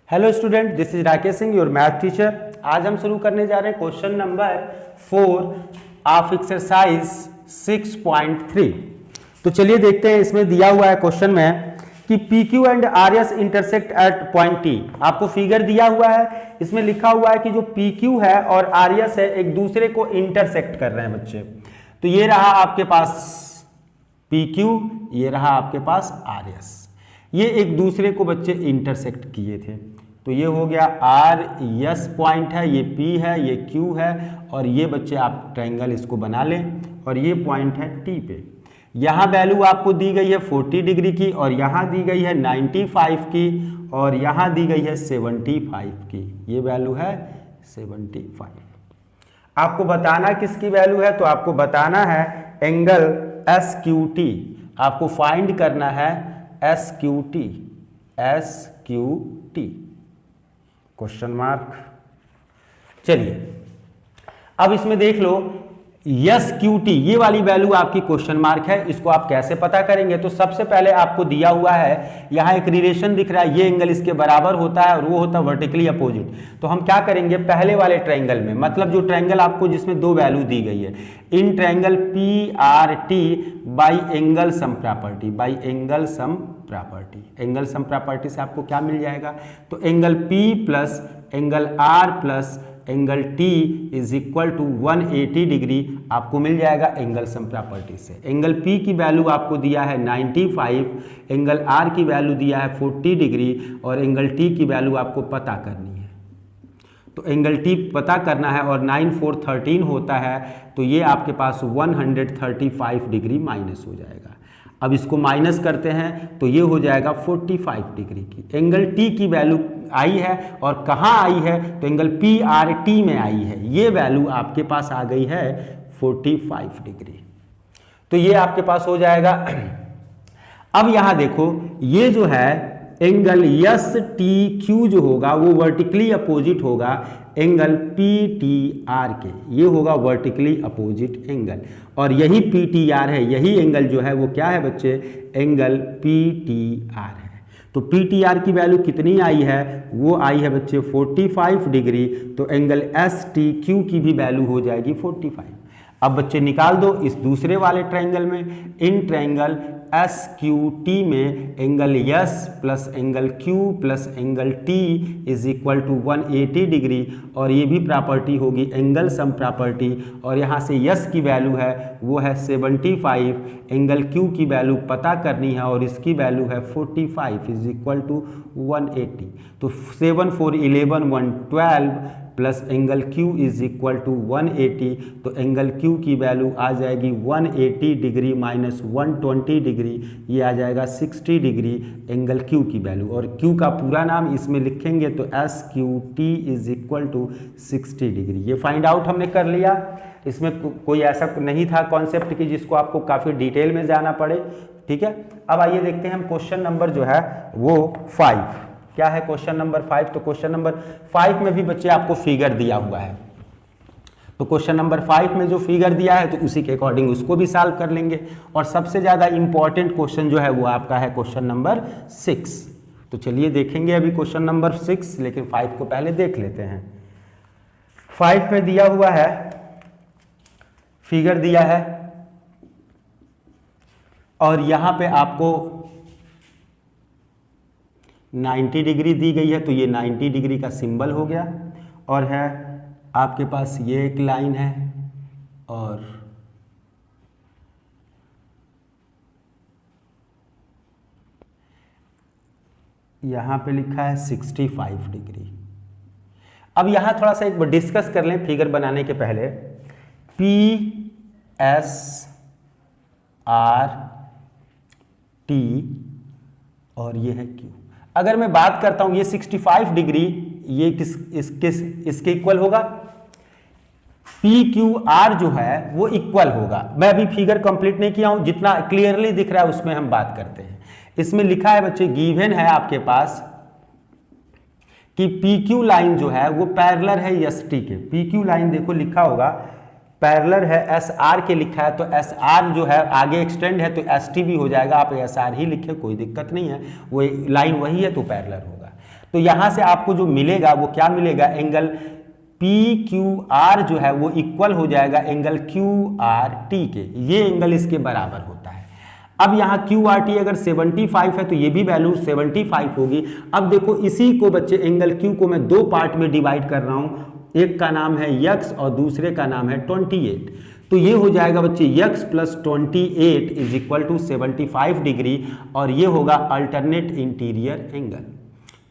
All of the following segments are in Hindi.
Hello student, this is Rakesh Singh, your math teacher. आज हम शुरू करने जा रहे हैं क्वेश्चन नंबर 4 ऑफ एक्सरसाइज 6.3। तो चलिए देखते हैं, इसमें दिया हुआ है क्वेश्चन में कि P Q and R S intersect at point T. आपको फिगर दिया हुआ है, इसमें लिखा हुआ है कि जो पी क्यू है और आर एस है एक दूसरे को इंटरसेक्ट कर रहे हैं बच्चे। तो ये रहा आपके पास पी क्यू, ये रहा आपके पास आर एस, ये एक दूसरे को बच्चे इंटरसेक्ट किए थे। तो ये हो गया आर एस पॉइंट है, ये पी है, ये क्यू है, और ये बच्चे आप ट्रायंगल इसको बना लें, और ये पॉइंट है टी पे। यहाँ वैल्यू आपको दी गई है 40 डिग्री की, और यहाँ दी गई है 95 की, और यहाँ दी गई है 75 की। ये वैल्यू है 75। आपको बताना किसकी वैल्यू है, तो आपको बताना है एंगल एस क्यू टी। आपको फाइंड करना है S Q T, S Q T question mark. चलिए अब इसमें देख लो यस क्यू टी, ये वाली वैल्यू आपकी क्वेश्चन मार्क है। इसको आप कैसे पता करेंगे, तो सबसे पहले आपको दिया हुआ है यहाँ एक रिलेशन दिख रहा है, ये एंगल इसके बराबर होता है और वो होता है वर्टिकली अपोजिट। तो हम क्या करेंगे, पहले वाले ट्रायंगल में, मतलब जो ट्रायंगल आपको जिसमें दो वैल्यू दी गई है, in triangle P R T by angle sum property, by angle sum property. Angle sum property से आपको क्या मिल जाएगा, तो angle P plus angle R plus angle T is equal to 180 degree आपको मिल जाएगा एंगल सम प्रॉपर्टी से। एंगल P की वैल्यू आपको दिया है 95, एंगल R की वैल्यू दिया है 40 डिग्री, और एंगल T की वैल्यू आपको पता करनी है। तो एंगल T पता करना है, और 9 4 13 होता है, तो ये आपके पास 135 डिग्री माइनस हो जाएगा। अब इसको माइनस करते हैं तो ये हो जाएगा 45 डिग्री की। एंगल T की वैल्यू आई है, और कहाँ आई है, तो एंगल PRT में आई है। ये वैल्यू आपके पास आ गई है 45 डिग्री। तो ये आपके पास हो जाएगा। अब यहाँ देखो, ये जो है एंगल एस टी क्यू जो होगा वो वर्टिकली अपोजिट होगा एंगल पी टी आर के, ये होगा वर्टिकली अपोजिट एंगल, और यही पी टी आर है, यही एंगल जो है वो क्या है बच्चे, एंगल पी टी आर है। तो पी टी आर की वैल्यू कितनी आई है, वो आई है बच्चे 45 डिग्री। तो एंगल एस टी क्यू की भी वैल्यू हो जाएगी 45। अब बच्चे निकाल दो इस दूसरे वाले ट्रायंगल में, in triangle S Q T में angle S plus angle Q plus angle T is equal to 180 degree, और ये भी प्रॉपर्टी होगी एंगल सम प्रॉपर्टी, और यहाँ से यस की वैल्यू है वो है 75, एंगल क्यू की वैल्यू पता करनी है, और इसकी वैल्यू है 45 इज इक्वल टू 180। तो 7 4 11 112 plus angle Q is equal to 180, तो एंगल Q की वैल्यू आ जाएगी 180 डिग्री माइनस 120 डिग्री, ये आ जाएगा 60 डिग्री एंगल Q की वैल्यू। और Q का पूरा नाम इसमें लिखेंगे तो SQT is equal to 60 degree. ये फाइंड आउट हमने कर लिया। इसमें कोई ऐसा नहीं था कॉन्सेप्ट कि जिसको आपको काफ़ी डिटेल में जाना पड़े, ठीक है। अब आइए देखते हैं हम क्वेश्चन नंबर जो है वो 5 क्या है, क्वेश्चन नंबर 5। तो क्वेश्चन नंबर 5 में भी बच्चे आपको फिगर दिया हुआ है, तो क्वेश्चन नंबर 5 में जो फिगर दिया है तो उसी के अकॉर्डिंग उसको भी सॉल्व कर लेंगे। और सबसे ज़्यादा इंपॉर्टेंट क्वेश्चन जो है वो आपका है क्वेश्चन नंबर 6। तो चलिए देखेंगे अभी क्वेश्चन नंबर 6, लेकिन 5 को पहले देख लेते हैं। 5 में दिया हुआ है, फिगर दिया है, और यहाँ पे आपको 90 डिग्री दी गई है, तो ये 90 डिग्री का सिंबल हो गया, और है आपके पास ये एक लाइन है, और यहाँ पे लिखा है 65 डिग्री। अब यहाँ थोड़ा सा एक बार डिस्कस कर लें फिगर बनाने के पहले। PSRT, और ये है Q। अगर मैं बात करता हूं ये 65 डिग्री, ये इसके इक्वल होगा, PQR जो है वो इक्वल होगा। मैं अभी फिगर कंप्लीट नहीं किया हूं, जितना क्लियरली दिख रहा है उसमें हम बात करते हैं। इसमें लिखा है बच्चे, गिवन है आपके पास कि PQ लाइन जो है वो पैरेलल है ST के। PQ लाइन देखो लिखा होगा पैरेलल है SR के लिखा है, तो SR जो है आगे एक्सटेंड है तो ST भी हो जाएगा, आप SR ही लिखे कोई दिक्कत नहीं है, वो लाइन वही है तो पैरेलल होगा। तो यहां से आपको जो मिलेगा वो क्या मिलेगा, एंगल पी क्यू आर जो है वो इक्वल हो जाएगा एंगल क्यू आर टी के, ये एंगल इसके बराबर होता है। अब यहाँ क्यू आर टी अगर 75 है तो ये भी वैल्यू 75 होगी। अब देखो इसी को बच्चे एंगल क्यू को मैं दो पार्ट में डिवाइड कर रहा हूँ, एक का नाम है यक्स और दूसरे का नाम है 28। तो ये हो जाएगा बच्चे x plus 28 is equal to 75 degree और ये होगा अल्टरनेट इंटीरियर एंगल।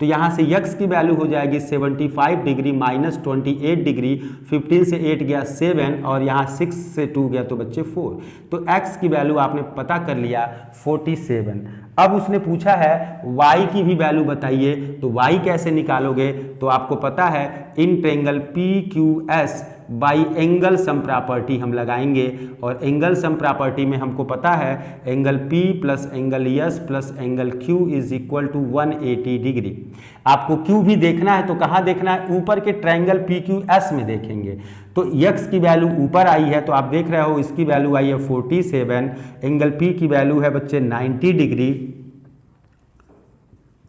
तो यहाँ से यक्स की वैल्यू हो जाएगी 75 डिग्री माइनस 28 डिग्री, 15 से 8 गया 7 और यहाँ 6 से 2 गया तो बच्चे 4। तो एक्स की वैल्यू आपने पता कर लिया 47। अब उसने पूछा है y की भी वैल्यू बताइए, तो y कैसे निकालोगे, तो आपको पता है in triangle P Q S by angle sum property हम लगाएंगे और एंगल सम प्रॉपर्टी में हमको पता है angle P plus angle S plus angle Q is equal to 180 degree. आपको Q भी देखना है तो कहाँ देखना है, ऊपर के ट्रायंगल PQS में देखेंगे। तो x की वैल्यू ऊपर आई है तो आप देख रहे हो इसकी वैल्यू आई है 47, एंगल P की वैल्यू है बच्चे 90 डिग्री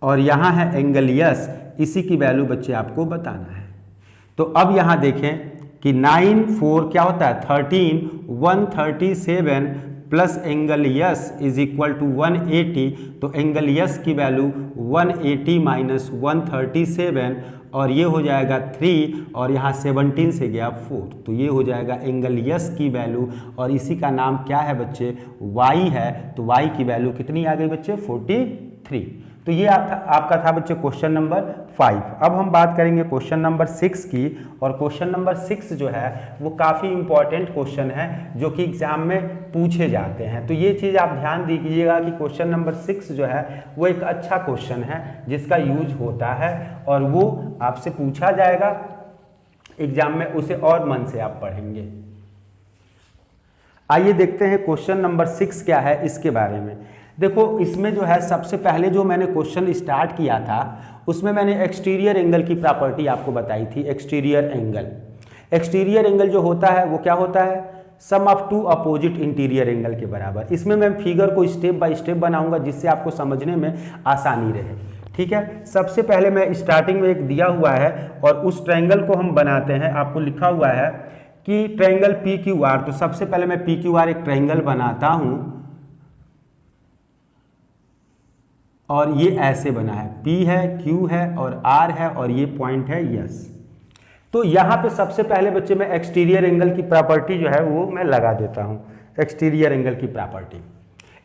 और यहाँ है एंगल S, इसी की वैल्यू बच्चे आपको बताना है। तो अब यहाँ देखें कि 9 4 क्या होता है 13, 137 plus angle S is equal to 180, तो एंगल S की वैल्यू 180 माइनस 137 और ये हो जाएगा 3 और यहाँ 17 से गया 4, तो ये हो जाएगा एंगल S की वैल्यू और इसी का नाम क्या है बच्चे y है। तो y की वैल्यू कितनी आ गई बच्चे 43। तो ये आपका था बच्चे क्वेश्चन नंबर 5। अब हम बात करेंगे क्वेश्चन नंबर 6 की, और क्वेश्चन नंबर 6 जो है वो काफ़ी इंपॉर्टेंट क्वेश्चन है जो कि एग्जाम में पूछे जाते हैं। तो ये चीज़ आप ध्यान दीजिएगा कि क्वेश्चन नंबर 6 जो है वो एक अच्छा क्वेश्चन है जिसका यूज होता है और वो आपसे पूछा जाएगा एग्जाम में, उसे और मन से आप पढ़ेंगे। आइए देखते हैं क्वेश्चन नंबर 6 क्या है इसके बारे में। देखो इसमें जो है सबसे पहले जो मैंने क्वेश्चन स्टार्ट किया था उसमें मैंने एक्सटीरियर एंगल की प्रॉपर्टी आपको बताई थी। एक्सटीरियर एंगल जो होता है वो क्या होता है, sum of two opposite interior angle के बराबर। इसमें मैं फिगर को स्टेप बाय स्टेप बनाऊंगा जिससे आपको समझने में आसानी रहे, ठीक है। सबसे पहले मैं स्टार्टिंग में एक दिया हुआ है और उस ट्रायंगल को हम बनाते हैं। आपको लिखा हुआ है कि ट्रायंगल पी क्यू आर, तो सबसे पहले मैं पी क्यू आर एक ट्रायंगल बनाता हूं और ये ऐसे बना है, P है, Q है और R है और ये पॉइंट है S। तो यहाँ पे सबसे पहले बच्चे मैं एक्सटीरियर एंगल की प्रॉपर्टी जो है वो मैं लगा देता हूँ। एक्सटीरियर एंगल की प्रॉपर्टी,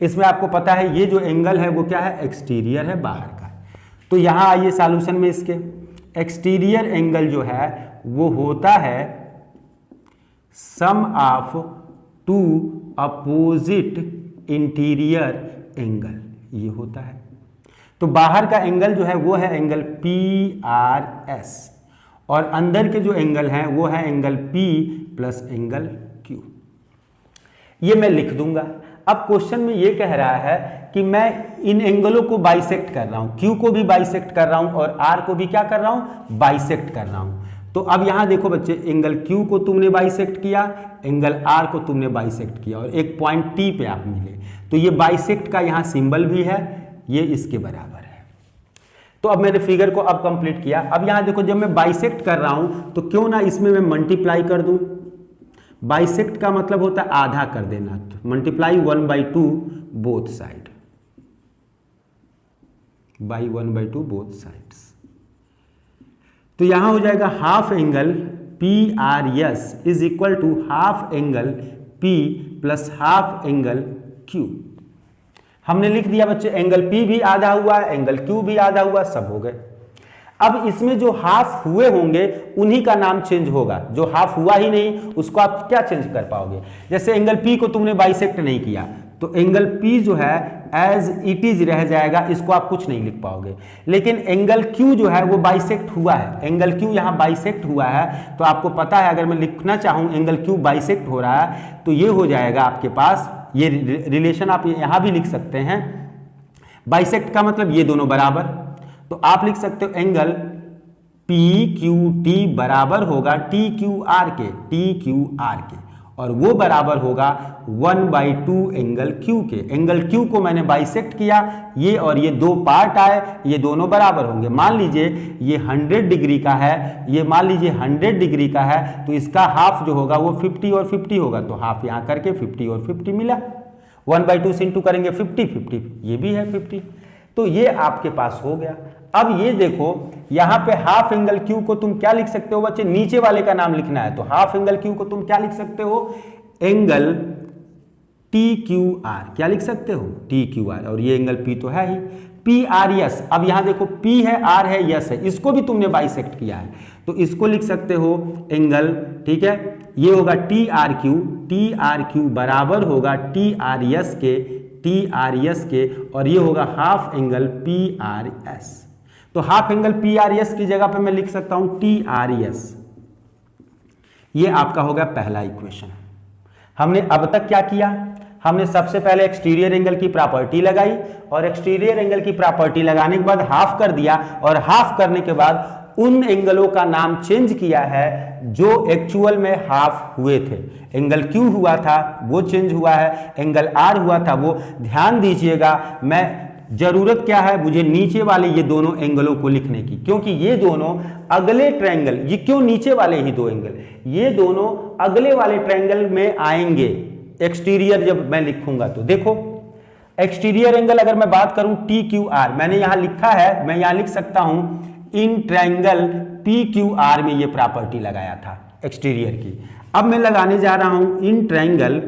इसमें आपको पता है ये जो एंगल है वो क्या है, एक्सटीरियर है, बाहर का। तो यहाँ आइए सॉल्यूशन में इसके, एक्सटीरियर एंगल जो है वो होता है sum of two opposite interior angle, ये होता है। तो बाहर का एंगल जो है वो है एंगल PRS और अंदर के जो एंगल हैं वो है angle P plus angle Q। ये मैं लिख दूंगा। अब क्वेश्चन में ये कह रहा है कि मैं इन एंगलों को बाइसेक्ट कर रहा हूं, Q को भी बाइसेक्ट कर रहा हूं और R को भी क्या कर रहा हूं, बाइसेक्ट कर रहा हूं। तो अब यहां देखो बच्चे, एंगल Q को तुमने बाइसेक्ट किया, एंगल R को तुमने बाइसेक्ट किया और एक पॉइंट T पे आप मिले, तो ये बाइसेक्ट का यहां सिंबल भी है, ये इसके बराबर है। तो अब मैंने फिगर को अब कंप्लीट किया। अब यहां देखो जब मैं बाइसेक्ट कर रहा हूं तो क्यों ना इसमें मैं मल्टीप्लाई कर दूं। बाइसेक्ट का मतलब होता है आधा कर देना, तो multiply 1/2 both side, by 1/2 both sides. तो यहां हो जाएगा half angle PRS is equal to half angle P plus half angle Q। हमने लिख दिया बच्चे, एंगल P भी आधा हुआ, एंगल Q भी आधा हुआ, सब हो गए। अब इसमें जो हाफ हुए होंगे उन्हीं का नाम चेंज होगा, जो हाफ हुआ ही नहीं उसको आप क्या चेंज कर पाओगे। जैसे एंगल P को तुमने बाइसेक्ट नहीं किया तो एंगल P जो है एज इट इज रह जाएगा, इसको आप कुछ नहीं लिख पाओगे। लेकिन एंगल Q जो है वो बाइसेक्ट हुआ है, एंगल Q यहाँ बाइसेक्ट हुआ है, तो आपको पता है अगर मैं लिखना चाहूँ एंगल Q बाइसेक्ट हो रहा है तो ये हो जाएगा आपके पास, ये रिलेशन आप यहाँ भी लिख सकते हैं। बाइसेक्ट का मतलब ये दोनों बराबर, तो आप लिख सकते हो एंगल PQT बराबर होगा TQR के, TQR के, और वो बराबर होगा 1/2 एंगल क्यू के। एंगल क्यू को मैंने बाइसेक्ट किया, ये और ये दो पार्ट आए, ये दोनों बराबर होंगे। मान लीजिए ये 100 डिग्री का है, ये मान लीजिए 100 डिग्री का है, तो इसका हाफ जो होगा वो 50 और 50 होगा, तो हाफ यहाँ करके 50 और 50 मिला। 1/2 से इंटू करेंगे 50, 50 ये भी है 50, तो ये आपके पास हो गया। अब ये देखो यहां पे हाफ एंगल क्यू को तुम क्या लिख सकते हो बच्चे, नीचे वाले का नाम लिखना है, तो हाफ एंगल क्यू को तुम क्या लिख सकते हो, एंगल टी क्यू आर, क्या लिख सकते हो, टी क्यू आर, और ये एंगल पी तो है ही, पी आर यस। अब यहां देखो पी है, आर है, यस है, इसको भी तुमने बाइसेक्ट किया है, तो इसको लिख सकते हो एंगल, ठीक है, ये होगा टी आर क्यू बराबर होगा टी आर यस के, और ये होगा half angle P R S. तो half angle P R S की जगह पे मैं लिख सकता हूं टी आर एस। ये आपका हो गया पहला इक्वेशन। हमने अब तक क्या किया, हमने सबसे पहले एक्सटीरियर एंगल की प्रॉपर्टी लगाई, और एक्सटीरियर एंगल की प्रॉपर्टी लगाने के बाद हाफ कर दिया, और हाफ करने के बाद उन एंगलों का नाम चेंज किया है जो एक्चुअल में हाफ हुए थे। एंगल क्यू हुआ था वो चेंज हुआ है, एंगल आर हुआ था वो। ध्यान दीजिएगा, मैं जरूरत क्या है मुझे नीचे वाले ये दोनों एंगलों को लिखने की, क्योंकि ये दोनों अगले ट्रायंगल, ये क्यों नीचे वाले ही दो एंगल, ये दोनों अगले वाले ट्रायंगल में आएंगे एक्सटीरियर जब मैं लिखूंगा। तो देखो एक्सटीरियर एंगल अगर मैं बात करूं टी क्यू आर, मैंने यहां लिखा है, मैं यहां लिख सकता हूं इन ट्रायंगल पी क्यू आर में ये प्रॉपर्टी लगाया था एक्सटीरियर की। अब मैं लगाने जा रहा हूं in triangle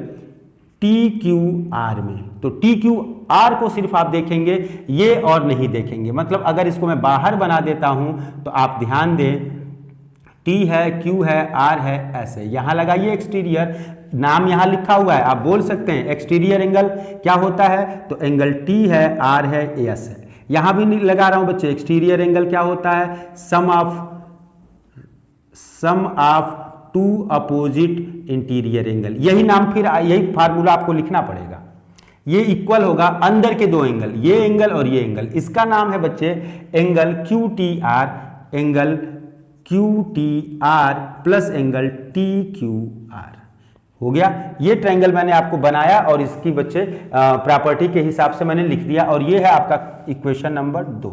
T Q R में, तो टी क्यू आर को सिर्फ आप देखेंगे, ये और नहीं देखेंगे। मतलब अगर इसको मैं बाहर बना देता हूं तो आप ध्यान दें, टी है, क्यू है, आर है, ऐसे यहां लगाइए एक्सटीरियर, नाम यहां लिखा हुआ है, आप बोल सकते हैं एक्सटीरियर एंगल क्या होता है, तो एंगल टी है, आर है, एस है। यहां भी लगा रहा हूं बच्चे, एक्सटीरियर एंगल क्या होता है, sum of two opposite interior angle. यही नाम, फिर यही फार्मूला आपको लिखना पड़ेगा। ये इक्वल होगा अंदर के दो एंगल, ये एंगल और ये एंगल, इसका नाम है बच्चे angle Q T are, angle Q T are plus angle T Q R. हो गया, ये ट्रायंगल मैंने आपको बनाया और इसकी बच्चे प्रॉपर्टी के हिसाब से मैंने लिख दिया, और ये है आपका इक्वेशन नंबर 2।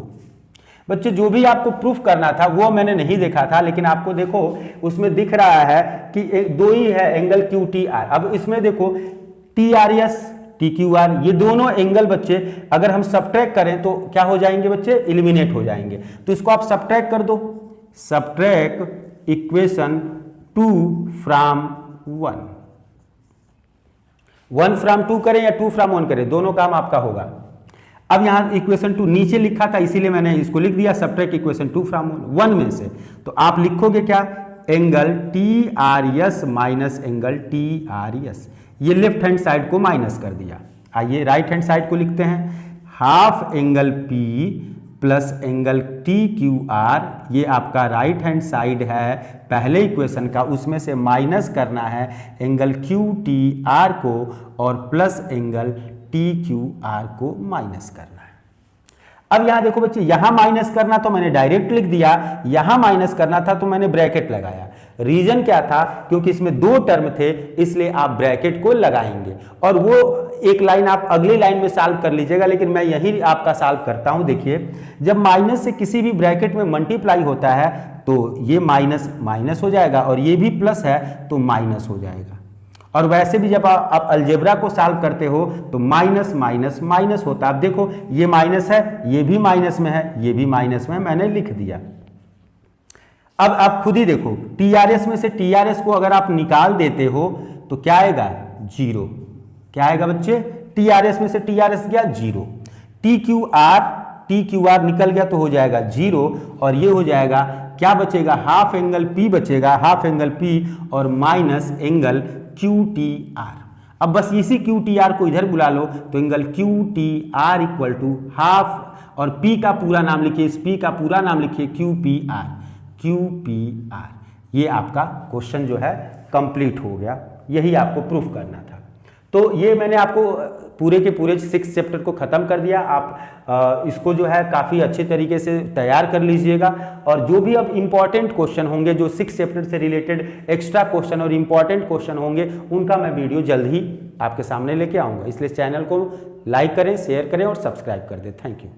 बच्चे जो भी आपको प्रूफ करना था वो मैंने नहीं देखा था, लेकिन आपको देखो उसमें दिख रहा है कि दो ही है एंगल क्यू टी आर। अब इसमें देखो T R S, T Q R, ये दोनों एंगल बच्चे अगर हम सब्ट्रैक्ट करें तो क्या हो जाएंगे बच्चे, एलिमिनेट हो जाएंगे। तो इसको आप सब्ट्रैक्ट कर दो, सब्ट्रैक्ट इक्वेशन 2 फ्रॉम 1 फ्रॉम 2 करें या 2 फ्रॉम 1 करें, दोनों काम आपका होगा। अब यहां इक्वेशन 2 नीचे लिखा था इसीलिए मैंने इसको लिख दिया सब्ट्रैक्ट इक्वेशन 2 फ्रॉम 1 में से। तो आप लिखोगे क्या, angle T R S minus angle T R S, ये लेफ्ट हैंड साइड को माइनस कर दिया। आइए राइट हैंड साइड को लिखते हैं, half angle P plus angle T Q R, ये आपका राइट हैंड साइड है पहले इक्वेशन का, उसमें से माइनस करना है एंगल क्यू टी आर को और plus angle T Q R को माइनस करना है। अब यहां देखो बच्चे, यहां माइनस करना तो मैंने डायरेक्ट लिख दिया, यहां माइनस करना था तो मैंने ब्रैकेट लगाया। रीजन क्या था, क्योंकि इसमें दो टर्म थे इसलिए आप ब्रैकेट को लगाएंगे, और वो एक लाइन आप अगली लाइन में सॉल्व कर लीजिएगा, लेकिन मैं यही आपका सॉल्व करता हूं। देखिए जब माइनस से किसी भी ब्रैकेट में मल्टीप्लाई होता है तो ये माइनस माइनस हो जाएगा, और ये भी प्लस है तो माइनस हो जाएगा। और वैसे भी जब आप अलजेब्रा को सॉल्व करते हो तो माइनस माइनस माइनस होता है। आप देखो ये माइनस है, ये भी माइनस में है, ये भी माइनस में है, मैंने लिख दिया। अब आप खुद ही देखो, टीआरएस में से टीआरएस को अगर आप निकाल देते हो तो क्या आएगा, 0। क्या आएगा बच्चे, टीआरएस में से टीआरएस गया 0, टी क्यू आर निकल गया तो हो जाएगा 0, और ये हो जाएगा क्या बचेगा, हाफ एंगल पी बचेगा, हाफ एंगल पी और minus angle Q T are. अब बस इसी क्यू टी आर को इधर बुला लो तो angle Q T R equal to half, और पी का पूरा नाम लिखिए, इस पी का पूरा नाम लिखिए क्यू पी आर। ये आपका क्वेश्चन जो है कंप्लीट हो गया, यही आपको प्रूफ करना था। तो ये मैंने आपको पूरे के पूरे 6 चैप्टर को ख़त्म कर दिया। आप इसको जो है काफ़ी अच्छे तरीके से तैयार कर लीजिएगा, और जो भी अब इंपॉर्टेंट क्वेश्चन होंगे, जो 6 चैप्टर से रिलेटेड एक्स्ट्रा क्वेश्चन और इंपॉर्टेंट क्वेश्चन होंगे, उनका मैं वीडियो जल्द ही आपके सामने लेके आऊँगा। इसलिए चैनल को लाइक करें, शेयर करें और सब्सक्राइब कर दें। Thank you.